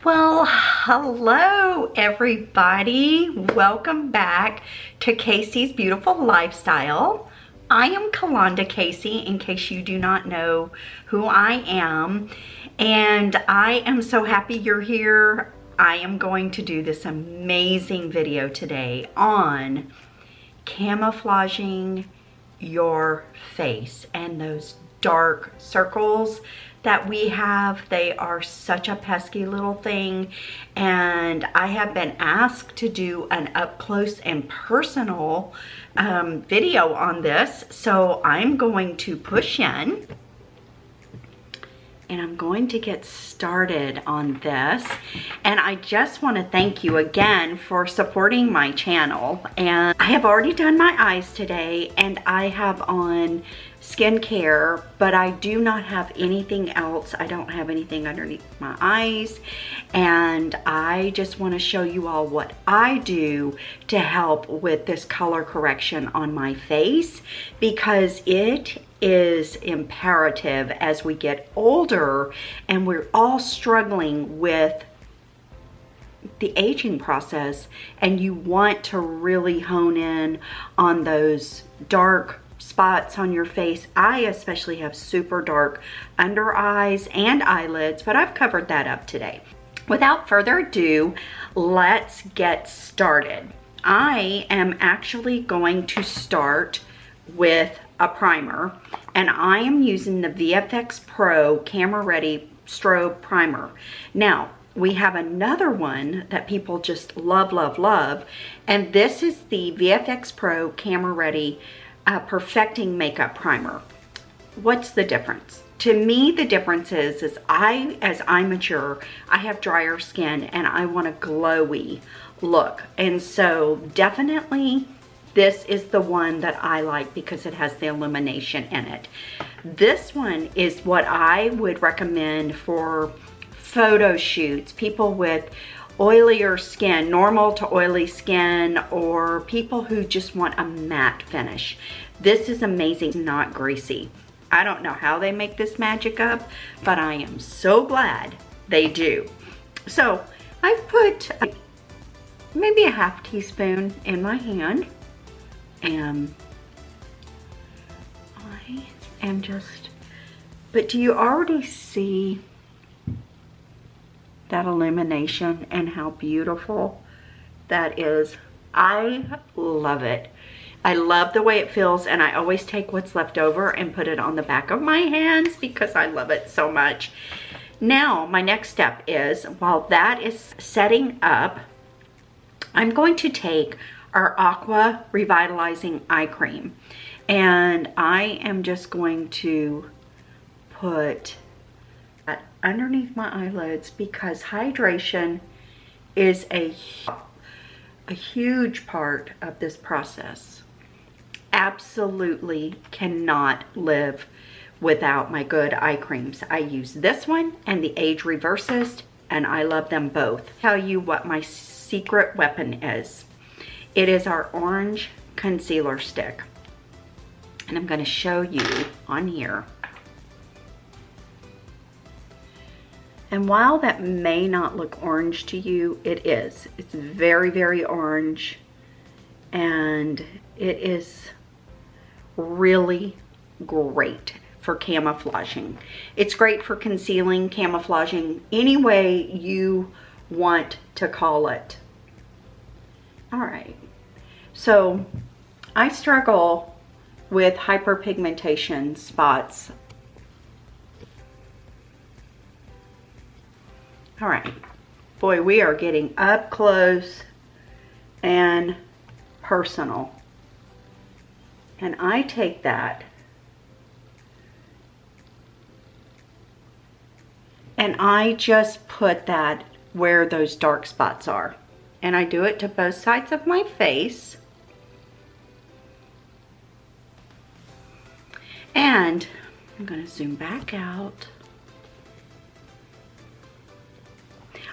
Well, hello everybody. Welcome back to Casey's Beautiful Lifestyle. I am Kalonda Casey, in case you do not know who I am. And I am so happy you're here. I am going to do this amazing video today on camouflaging your face and those dark circles that we have. They are such a pesky little thing, and I have been asked to do an up close and personal video on this, so I'm going to push in and I'm going to get started on this. And I just want to thank you again for supporting my channel. And I have already done my eyes today, and I have on skincare, but I do not have anything else. I don't have anything underneath my eyes, and I just want to show you all what I do to help with this color correction on my face, because it is imperative as we get older and we're all struggling with the aging process, and you want to really hone in on those dark spots on your face. I especially have super dark under eyes and eyelids, but I've covered that up today. Without further ado, let's get started. I am actually going to start with a primer, and I am using the VFX Pro Camera Ready Strobe Primer. Now, we have another one that people just love, and this is the VFX Pro Camera Ready Perfecting Makeup Primer. What's the difference? To me, the difference is as I mature, I have drier skin and I want a glowy look. And so definitely this is the one that I like because it has the illumination in it. This one is what I would recommend for photo shoots, people with oilier skin, normal to oily skin, or people who just want a matte finish. This is amazing, not greasy. I don't know how they make this magic up, but I am so glad they do. So I've put maybe a half teaspoon in my hand, and I am just, but do you already see that illumination and how beautiful that is? I love it. I love the way it feels, and I always take what's left over and put it on the back of my hands because I love it so much. Now, my next step is, while that is setting up, I'm going to take our Aqua Revitalizing Eye Cream, and I am just going to put that underneath my eyelids because hydration is a huge part of this process. Absolutely cannot live without my good eye creams. I use this one and the Age Reversist, and I love them both. Tell you what my secret weapon is. It is our orange concealer stick, and I'm going to show you on here. And while that may not look orange to you, it is. It's very, very orange, and it is really great for camouflaging. It's great for concealing, camouflaging, any way you want to call it. All right, so I struggle with hyperpigmentation spots. All right, boy, we are getting up close and personal. And I take that and I just put that where those dark spots are. And I do it to both sides of my face. And I'm going to zoom back out.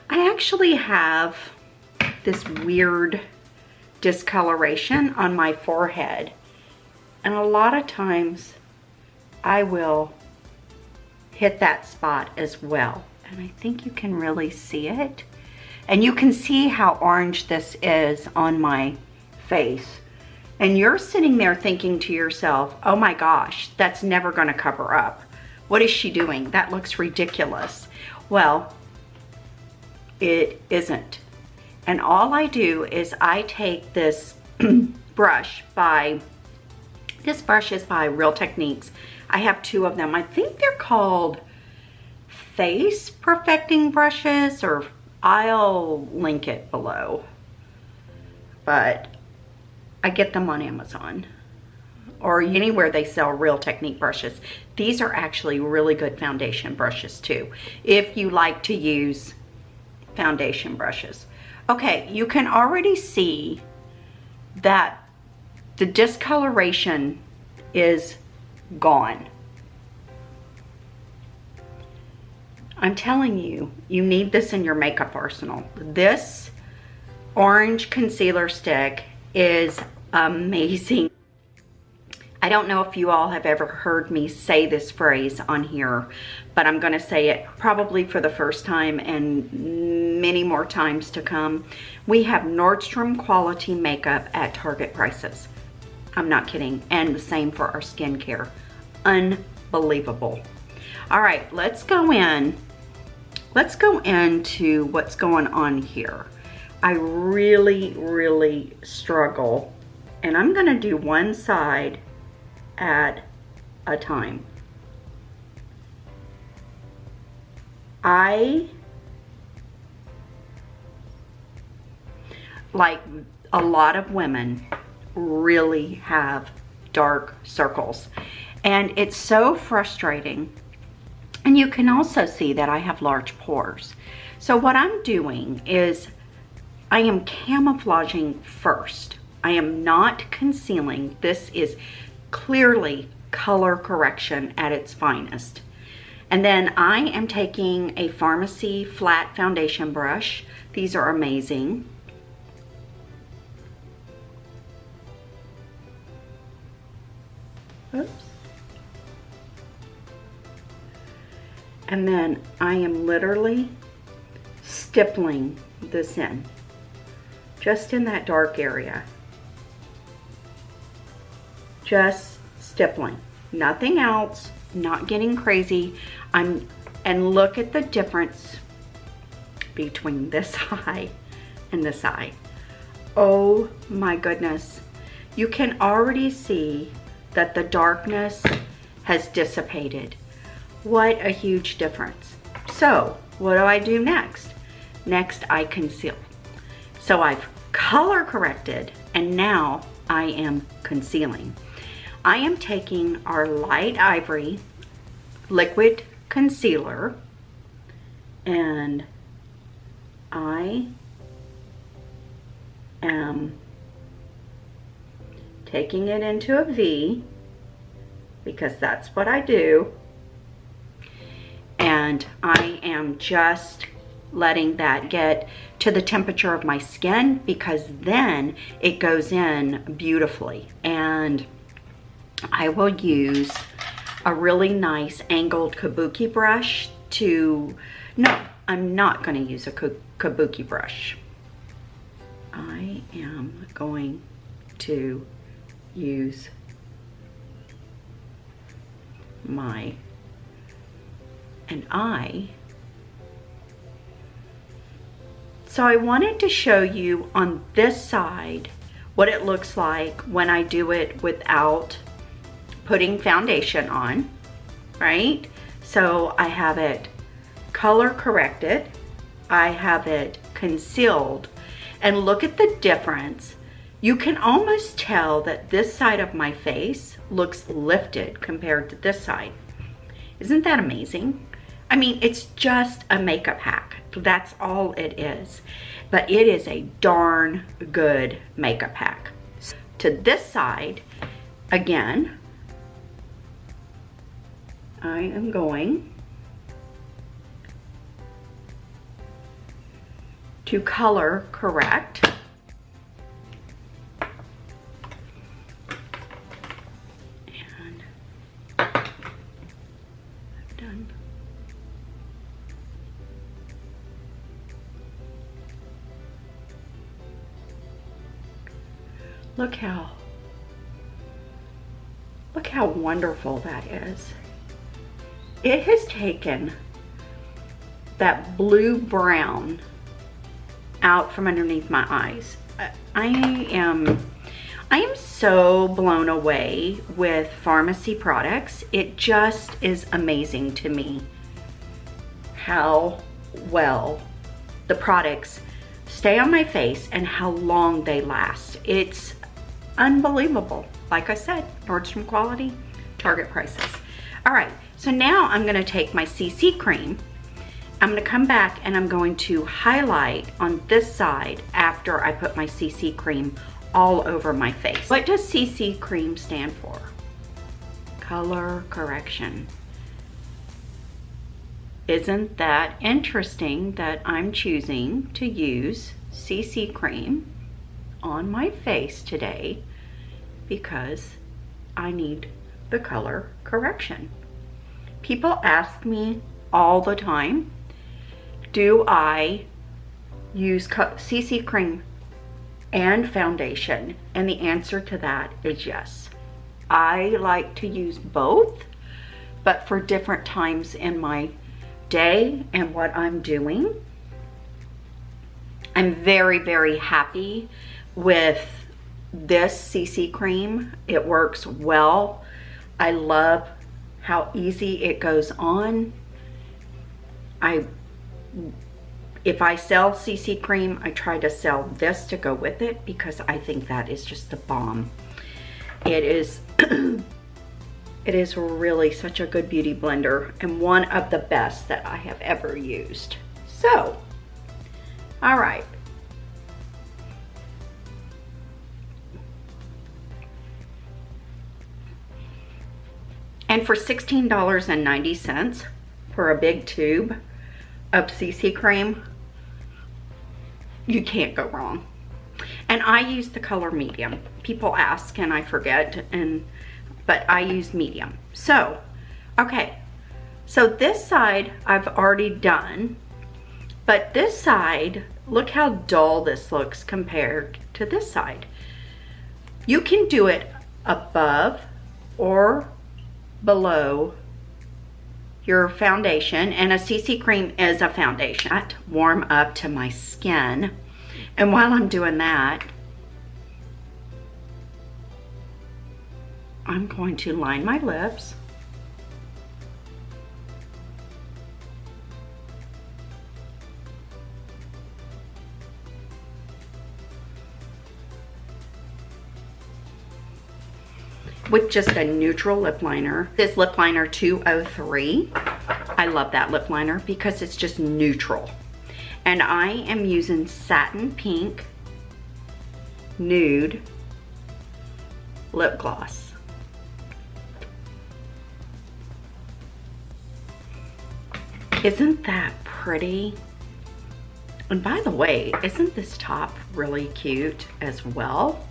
I actually have this weird discoloration on my forehead, and a lot of times I will hit that spot as well. and I think you can really see it. And you can see how orange this is on my face. And you're sitting there thinking to yourself, oh my gosh, that's never gonna cover up. What is she doing? That looks ridiculous. Well, it isn't. And all I do is I take this brush this brush is by Real Techniques. I have 2 of them. I think they're called face perfecting brushes, or I'll link it below. But I get them on Amazon or anywhere they sell Real Technique brushes. These are actually really good foundation brushes too, if you like to use foundation brushes. Okay, you can already see that the discoloration is gone. I'm telling you, you need this in your makeup arsenal. This orange concealer stick is amazing. I don't know if you all have ever heard me say this phrase on here, but I'm gonna say it probably for the first time and many more times to come. We have Nordstrom quality makeup at Target prices. I'm not kidding. And the same for our skincare. Unbelievable. All right, let's go in. Let's go into what's going on here. I really, really struggle, and I'm gonna do one side at a time. Like a lot of women, really have dark circles, and it's so frustrating. And you can also see that I have large pores. So what I'm doing is I am camouflaging first. I am not concealing. This is clearly color correction at its finest. And then I am taking a Pharmacy flat foundation brush. These are amazing. Oops. And then I am literally stippling this in, just in that dark area. Just stippling, nothing else, not getting crazy. And look at the difference between this eye and this eye. Oh my goodness. You can already see that the darkness has dissipated. What a huge difference. So what do I do next? Next, I conceal. So I've color corrected, and now I am concealing. I am taking our light Ivory liquid concealer, and I am taking it into a V, because that's what I do. And I am just letting that get to the temperature of my skin, because then it goes in beautifully. And I will use a really nice angled kabuki brush to, no, I'm not going to use a kabuki brush. I am going to use my, so I wanted to show you on this side what it looks like when I do it without putting foundation on, right? So I have it color corrected, I have it concealed, and look at the difference. You can almost tell that this side of my face looks lifted compared to this side. Isn't that amazing? I mean, it's just a makeup hack. That's all it is. But it is a darn good makeup hack. To this side, again, I am going to color correct. And I've done Look how wonderful that is. It has taken that blue-brown out from underneath my eyes. I am so blown away with pharmacy products. It just is amazing to me how well the products stay on my face and how long they last. It's unbelievable. Like I said, Nordstrom quality, Target prices. All right, so now I'm gonna take my CC cream. I'm gonna come back and I'm going to highlight on this side after I put my CC cream all over my face. What does CC cream stand for? Color correction. Isn't that interesting that I'm choosing to use CC cream on my face today because I need the color correction. People ask me all the time, do I use CC cream and foundation? And the answer to that is yes. I like to use both, but for different times in my day and what I'm doing. I'm very, very happy with this CC cream. It works well. I love how easy it goes on. If I sell CC cream, I try to sell this to go with it because I think that is just the bomb. It is it is really such a good beauty blender and one of the best that I have ever used. So, all right. And for $16.90 for a big tube of CC cream, you can't go wrong. And I use the color medium. People ask and I forget, but I use medium. So, okay. So this side I've already done, but this side, look how dull this looks compared to this side. You can do it above or below your foundation, and a CC cream is a foundation. I warm up to my skin, and while I'm doing that, I'm going to line my lips. With just a neutral lip liner. This lip liner 203. I love that lip liner because it's just neutral. And I am using Satin Pink Nude Lip Gloss. Isn't that pretty? And by the way, isn't this top really cute as well?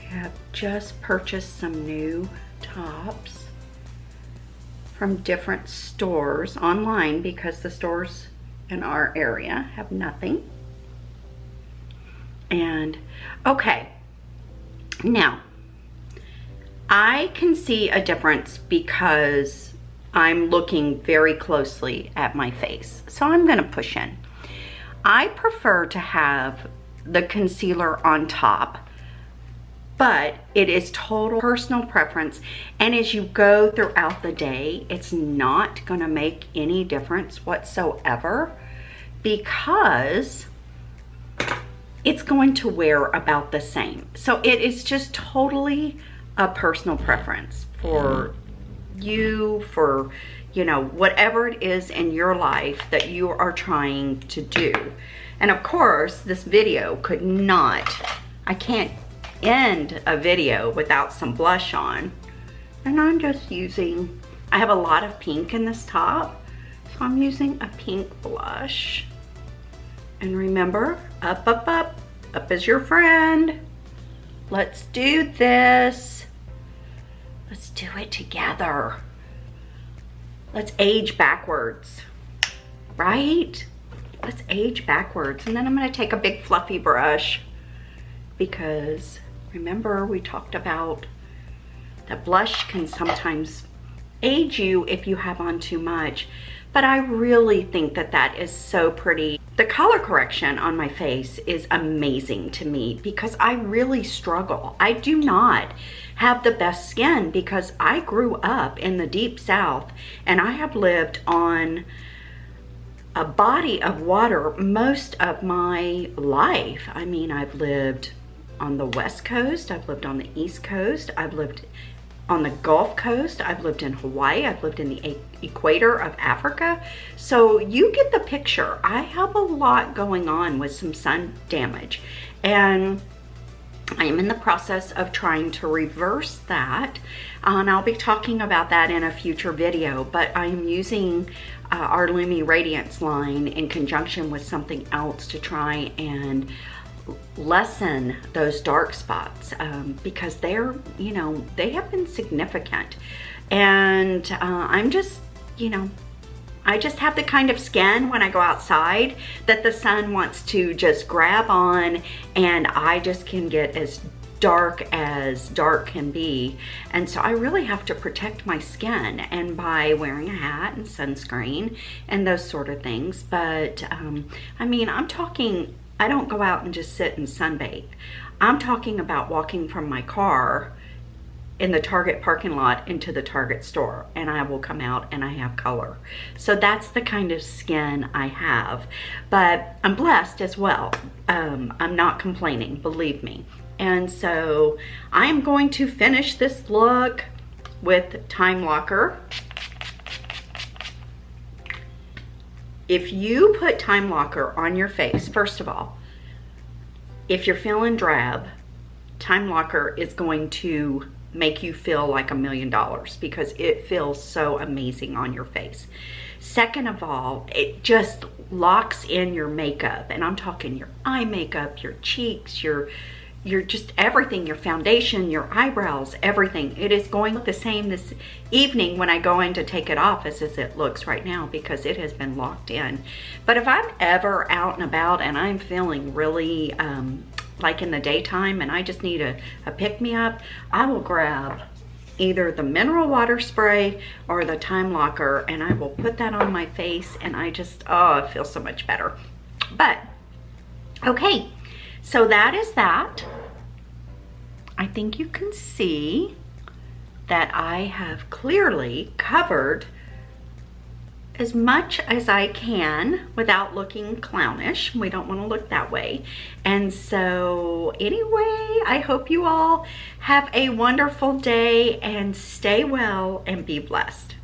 Have just purchased some new tops from different stores online because the stores in our area have nothing. And okay, now I can see a difference because I'm looking very closely at my face. So I'm gonna push in. I prefer to have the concealer on top, but it is total personal preference. And as you go throughout the day, it's not gonna make any difference whatsoever because it's going to wear about the same. So it is just totally a personal preference for you, for, you know, whatever it is in your life that you are trying to do. And of course, this video could not, I can't end a video without some blush on. And I'm just using, I have a lot of pink in this top, so I'm using a pink blush. And remember, up, up, up, up is your friend. Let's do this. Let's do it together. Let's age backwards, right? Let's age backwards. And then I'm gonna take a big fluffy brush because remember we talked about that blush can sometimes age you if you have on too much, but I really think that that is so pretty. The color correction on my face is amazing to me because I really struggle. I do not have the best skin because I grew up in the deep south and I have lived on a body of water most of my life. I mean, I've lived on the West Coast, I've lived on the East Coast, I've lived on the Gulf Coast, I've lived in Hawaii, I've lived in the equator of Africa. So you get the picture. I have a lot going on with some sun damage, and I am in the process of trying to reverse that, and I'll be talking about that in a future video. But I'm using our Lumi Radiance line in conjunction with something else to try and lessen those dark spots because they're, you know, they have been significant. And I'm just, you know, I just have the kind of skin when I go outside that the sun wants to just grab on, and I just can get as dark can be. And so I really have to protect my skin, and by wearing a hat and sunscreen and those sort of things. But I mean, I'm talking, I don't go out and just sit and sunbathe. I'm talking about walking from my car in the Target parking lot into the Target store, and I will come out and I have color. So that's the kind of skin I have, but I'm blessed as well. I'm not complaining, believe me. And so I am going to finish this look with Time Locker. If you put Time Locker on your face, first of all, if you're feeling drab, Time Locker is going to make you feel like $1 million because it feels so amazing on your face. Second of all, it just locks in your makeup, and I'm talking your eye makeup, your cheeks, your just everything, your foundation, your eyebrows, everything. It is going to look the same this evening when I go in to take it off as it looks right now because it has been locked in. But if I'm ever out and about and I'm feeling really like in the daytime and I just need a pick-me-up, I will grab either the mineral water spray or the Time Locker, and I will put that on my face, and I just, oh, it feels so much better. But okay, so that is that. I think you can see that I have clearly covered as much as I can without looking clownish. We don't want to look that way. And so anyway, I hope you all have a wonderful day and stay well and be blessed.